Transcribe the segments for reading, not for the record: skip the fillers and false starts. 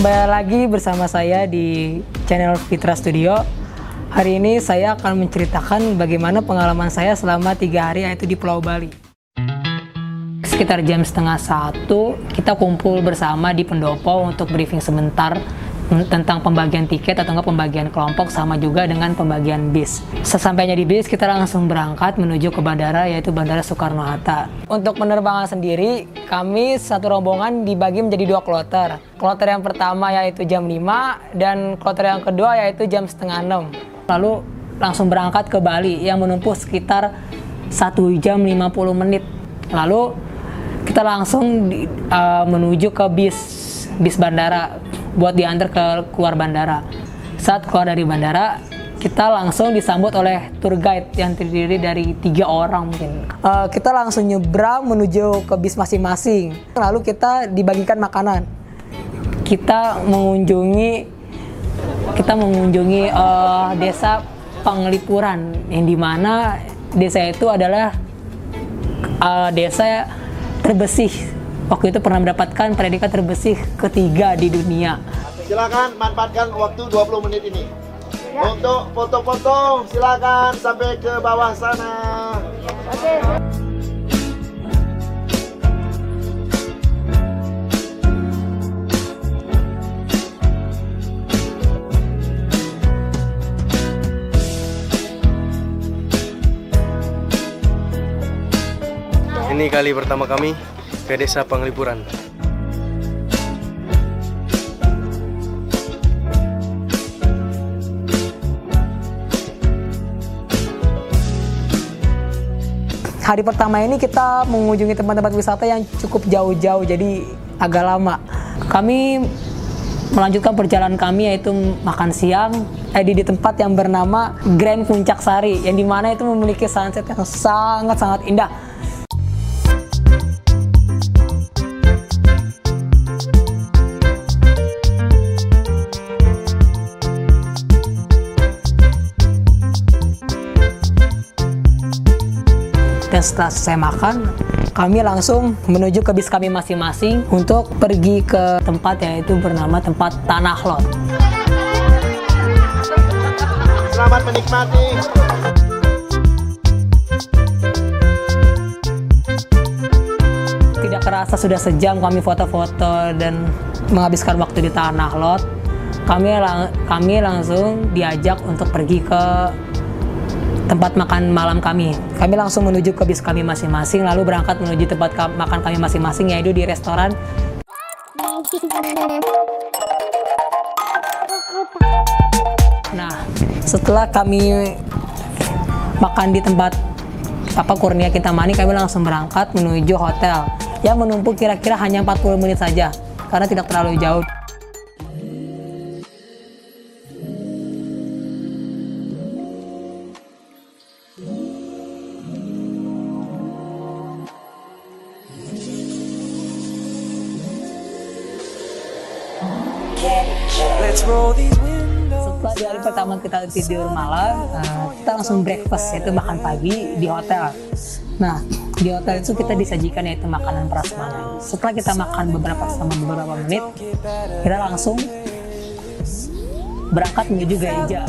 Kembali lagi bersama saya di channel Fitra Studio. Hari ini saya akan menceritakan bagaimana pengalaman saya selama 3 hari yaitu di Pulau Bali. Sekitar jam setengah 1 kita kumpul bersama di pendopo untuk briefing sebentar tentang pembagian tiket atau enggak pembagian kelompok, sama juga dengan pembagian bis. Sesampainya di bis kita langsung berangkat menuju ke bandara, yaitu Bandara Soekarno-Hatta. Untuk penerbangan sendiri kami satu rombongan dibagi menjadi 2 kloter. Kloter yang pertama yaitu jam 5 dan kloter yang kedua yaitu jam setengah 6. Lalu langsung berangkat ke Bali yang menempuh sekitar 1 jam 50 menit. Lalu kita langsung menuju ke bis bandara buat diantar keluar bandara. Saat keluar dari bandara, kita langsung disambut oleh tour guide yang terdiri dari 3 orang mungkin. Kita langsung nyebrang menuju ke bis masing-masing. Lalu kita dibagikan makanan. Kita mengunjungi desa Penglipuran, yang dimana desa itu adalah desa terbersih. Waktu itu pernah mendapatkan predikat terbersih ketiga di dunia. Silakan manfaatkan waktu 20 menit ini. Ya. Untuk foto-foto silakan sampai ke bawah sana. Oke. Ini kali pertama kami ke desa Penglipuran. Hari pertama ini kita mengunjungi tempat-tempat wisata yang cukup jauh-jauh, jadi agak lama. Kami melanjutkan perjalanan kami yaitu makan siang di tempat yang bernama Grand Puncak Sari, yang dimana itu memiliki sunset yang sangat-sangat indah. Dan setelah selesai makan, kami langsung menuju ke bis kami masing-masing untuk pergi ke tempat yaitu bernama tempat Tanah Lot. Selamat menikmati. Tidak kerasa sudah sejam kami foto-foto dan menghabiskan waktu di Tanah Lot. Kami langsung diajak untuk pergi ke tempat makan malam kami. Kami langsung menuju ke bis kami masing-masing, lalu berangkat menuju tempat makan kami masing-masing, yaitu di restoran. Nah, setelah kami makan di tempat Kurnia Kintamani, kami langsung berangkat menuju hotel yang menumpuk kira-kira hanya 40 menit saja karena tidak terlalu jauh. Setelah di hari pertama kita tidur malam, kita langsung breakfast, yaitu makan pagi di hotel. Nah, di hotel itu kita disajikan yaitu makanan prasmanan. Setelah kita makan beberapa menit, kita langsung berangkat menuju gereja.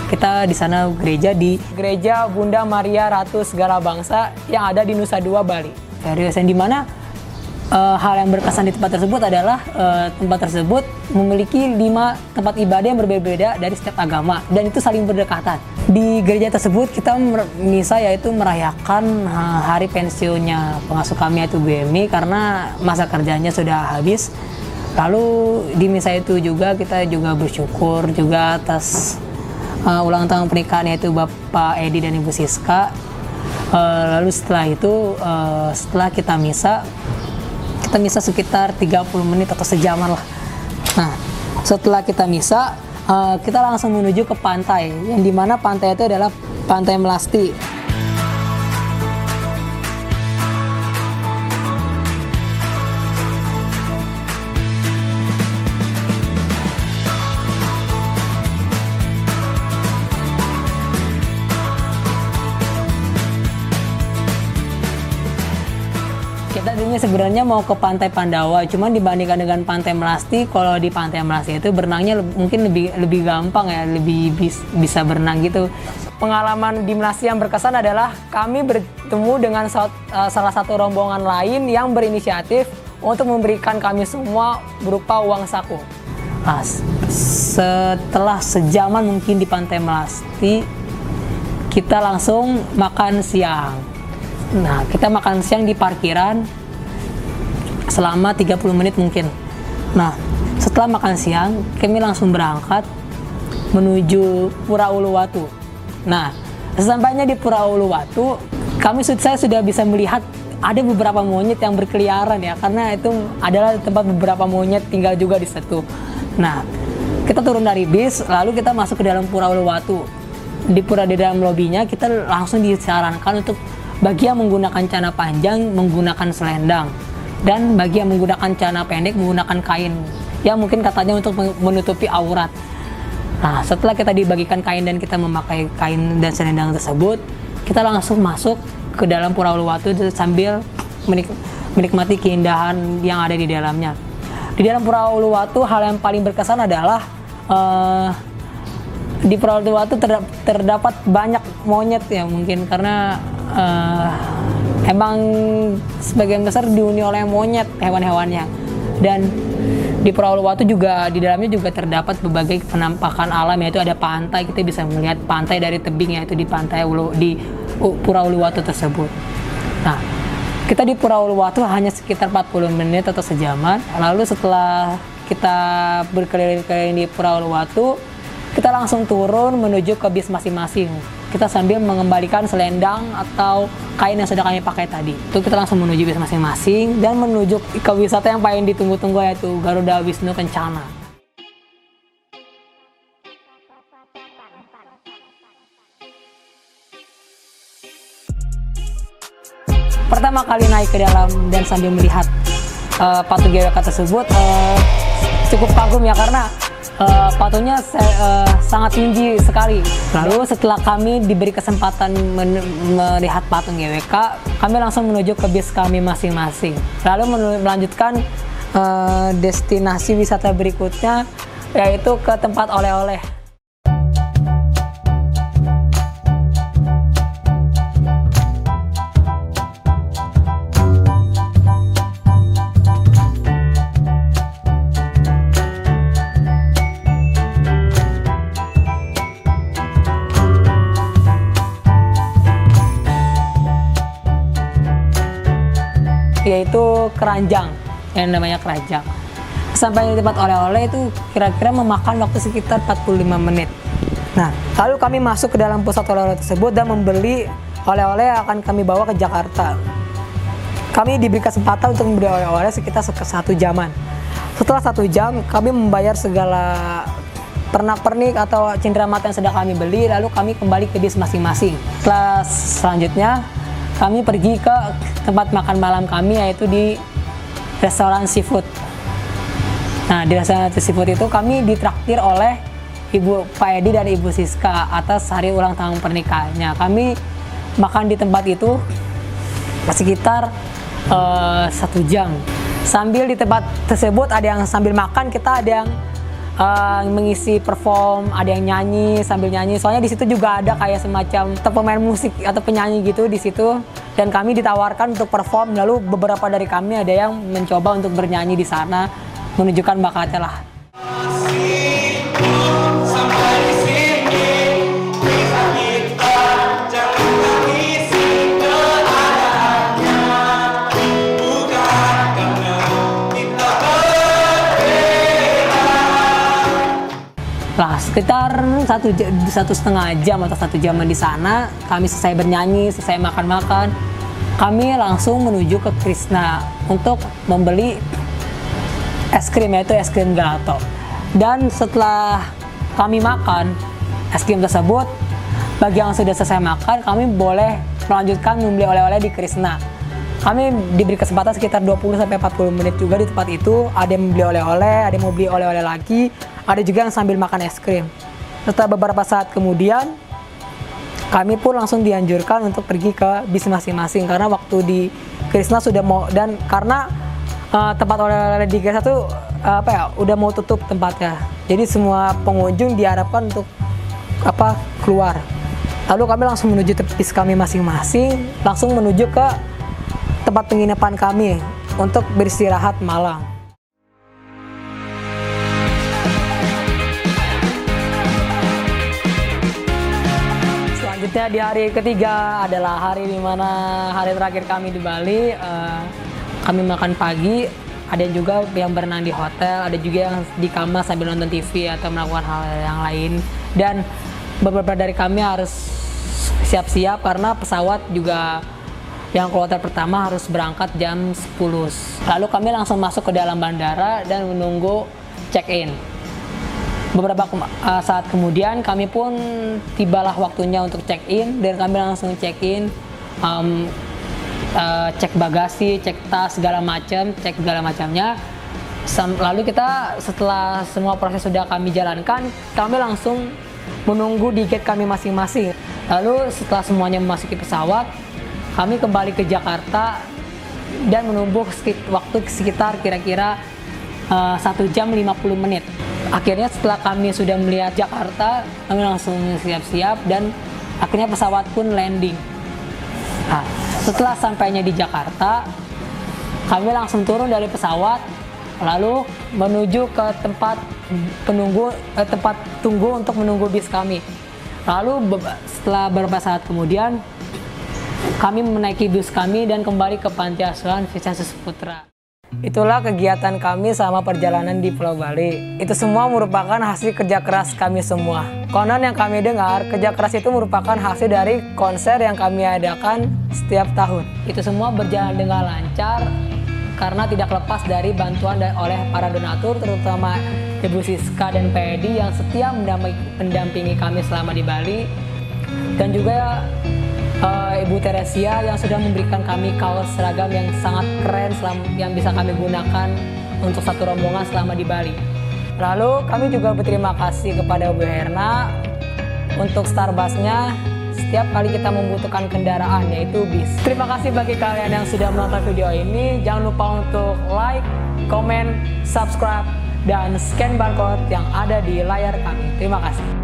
Kita di sana di gereja Bunda Maria Ratu Segala Bangsa yang ada di Nusa Dua, Bali. Serius, yang dimana hal yang berkesan di tempat tersebut adalah tempat tersebut memiliki 5 tempat ibadah yang berbeda-beda dari setiap agama dan itu saling berdekatan. Di gereja tersebut kita misa yaitu merayakan hari pensiunnya pengasuh kami yaitu Bu Emi karena masa kerjanya sudah habis. Lalu di misa itu juga kita juga bersyukur juga atas ulang tahun pernikahan yaitu Bapak Edi dan Ibu Siska. Lalu setelah itu setelah kita misa sekitar 30 menit atau sejaman lah. Nah, setelah kita misa kita langsung menuju ke pantai, yang dimana pantai itu adalah Pantai Melasti. Kita tadinya sebenarnya mau ke Pantai Pandawa, cuman dibandingkan dengan Pantai Melasti, kalau di Pantai Melasti itu berenangnya mungkin lebih gampang ya, lebih bisa berenang gitu. Pengalaman di Melasti yang berkesan adalah kami bertemu dengan salah satu rombongan lain yang berinisiatif untuk memberikan kami semua berupa uang saku. Nah, setelah sejaman mungkin di Pantai Melasti, kita langsung makan siang. Nah, kita makan siang di parkiran selama 30 menit mungkin. Nah, setelah makan siang, kami langsung berangkat menuju Pura Uluwatu. Nah, sesampainya di Pura Uluwatu, saya sudah bisa melihat ada beberapa monyet yang berkeliaran ya, karena itu adalah tempat beberapa monyet tinggal juga di situ. Nah, kita turun dari bis, lalu kita masuk ke dalam Pura Uluwatu. Di dalam lobinya, kita langsung disarankan untuk bagi yang menggunakan celana panjang menggunakan selendang, dan bagi yang menggunakan celana pendek menggunakan kain yang mungkin katanya untuk menutupi aurat. Nah, setelah kita dibagikan kain dan kita memakai kain dan selendang tersebut, kita langsung masuk ke dalam Pura Uluwatu sambil menikmati keindahan yang ada di dalamnya. Di dalam Pura Uluwatu, hal yang paling berkesan adalah di Pura Uluwatu terdapat banyak monyet ya, mungkin karena emang sebagian besar dihuni oleh monyet hewan-hewannya. Dan di Pura Uluwatu juga di dalamnya juga terdapat berbagai penampakan alam, yaitu ada pantai. Kita bisa melihat pantai dari tebing, yaitu di Pura Uluwatu tersebut. Nah, kita di Pura Uluwatu hanya sekitar 40 menit atau sejaman. Lalu setelah kita berkeliling-keliling di Pura Uluwatu, kita langsung turun menuju ke bis masing-masing. Kita sambil mengembalikan selendang atau kain yang sudah kami pakai tadi. Itu kita langsung menuju bis masing-masing dan menuju ke wisata yang paling ditunggu-tunggu, yaitu Garuda Wisnu Kencana. Pertama kali naik ke dalam dan sambil melihat patung GWK tersebut, cukup kagum ya, karena patungnya sangat tinggi sekali. Lalu setelah kami diberi kesempatan melihat patung GWK, kami langsung menuju ke bis kami masing-masing. Lalu melanjutkan destinasi wisata berikutnya, yaitu ke tempat oleh-oleh. Yaitu keranjang, yang namanya keranjang. Sampai di tempat oleh-oleh itu kira-kira memakan waktu sekitar 45 menit. Nah, lalu kami masuk ke dalam pusat oleh-oleh tersebut dan membeli oleh-oleh yang akan kami bawa ke Jakarta. Kami diberi kesempatan untuk membeli oleh-oleh sekitar 1 jaman. Setelah 1 jam, kami membayar segala pernak-pernik atau cenderamata yang sudah kami beli, lalu kami kembali ke bis masing-masing. Selanjutnya, kami pergi ke tempat makan malam kami, yaitu di restoran seafood. Nah, di restoran seafood itu kami ditraktir oleh Pak Edi dan Ibu Siska atas hari ulang tahun pernikahannya. Kami makan di tempat itu sekitar 1 jam. Sambil di tempat tersebut ada yang sambil makan, kita ada yang mengisi perform, ada yang nyanyi sambil nyanyi. Soalnya di situ juga ada kayak semacam pemain musik atau penyanyi gitu di situ. Dan kami ditawarkan untuk perform. Lalu beberapa dari kami ada yang mencoba untuk bernyanyi di sana, menunjukkan bakatnya lah. Sekitar 1,5 jam atau 1 jam di sana, kami selesai bernyanyi, selesai makan-makan, kami langsung menuju ke Krishna untuk membeli es krim, yaitu es krim gelato. Dan setelah kami makan es krim tersebut, bagi yang sudah selesai makan, kami boleh melanjutkan membeli oleh-oleh di Krishna. Kami diberi kesempatan sekitar 20-40 menit juga di tempat itu. Ada yang membeli oleh-oleh, ada yang mau beli oleh-oleh lagi, ada juga yang sambil makan es krim. Setelah beberapa saat kemudian, kami pun langsung dianjurkan untuk pergi ke bis masing-masing karena waktu di Krishna sudah mau, dan karena tempat oleh-oleh di Krishna tuh udah mau tutup tempatnya. Jadi semua pengunjung diharapkan untuk keluar. Lalu kami langsung menuju bis kami masing-masing, langsung menuju ke tempat penginapan kami untuk beristirahat malam. Selanjutnya di hari ketiga adalah hari dimana hari terakhir kami di Bali. Kami makan pagi, ada juga yang berenang di hotel, ada juga yang di kamar sambil nonton TV atau melakukan hal yang lain. Dan beberapa dari kami harus siap-siap karena pesawat juga yang kloter pertama harus berangkat jam 10. Lalu kami langsung masuk ke dalam bandara dan menunggu check-in. Beberapa saat kemudian kami pun tibalah waktunya untuk check-in dan kami langsung check-in, cek bagasi, cek tas, segala macamnya. Lalu kita setelah semua proses sudah kami jalankan, kami langsung menunggu di gate kami masing-masing. Lalu setelah semuanya memasuki pesawat, kami kembali ke Jakarta dan menunggu waktu sekitar kira-kira 1 jam 50 menit. Akhirnya setelah kami sudah melihat Jakarta, kami langsung siap-siap dan akhirnya pesawat pun landing. Nah, setelah sampainya di Jakarta, kami langsung turun dari pesawat lalu menuju ke tempat tunggu untuk menunggu bis kami. Lalu setelah beberapa saat kemudian, kami menaiki bus kami dan kembali ke Panti Asuhan Vishnassus Putra. Itulah kegiatan kami selama perjalanan di Pulau Bali. Itu semua merupakan hasil kerja keras kami semua. Konon yang kami dengar, kerja keras itu merupakan hasil dari konser yang kami adakan setiap tahun. Itu semua berjalan dengan lancar karena tidak lepas dari bantuan oleh para donatur, terutama Ibu Siska dan Pak Edi yang setia mendampingi kami selama di Bali. Dan juga Ibu Teresia yang sudah memberikan kami kaos seragam yang sangat keren yang bisa kami gunakan untuk satu rombongan selama di Bali. Lalu kami juga berterima kasih kepada Bu Herna untuk Starbusnya setiap kali kita membutuhkan kendaraan, yaitu bis. Terima kasih bagi kalian yang sudah menonton video ini. Jangan lupa untuk like, comment, subscribe, dan scan barcode yang ada di layar kami. Terima kasih.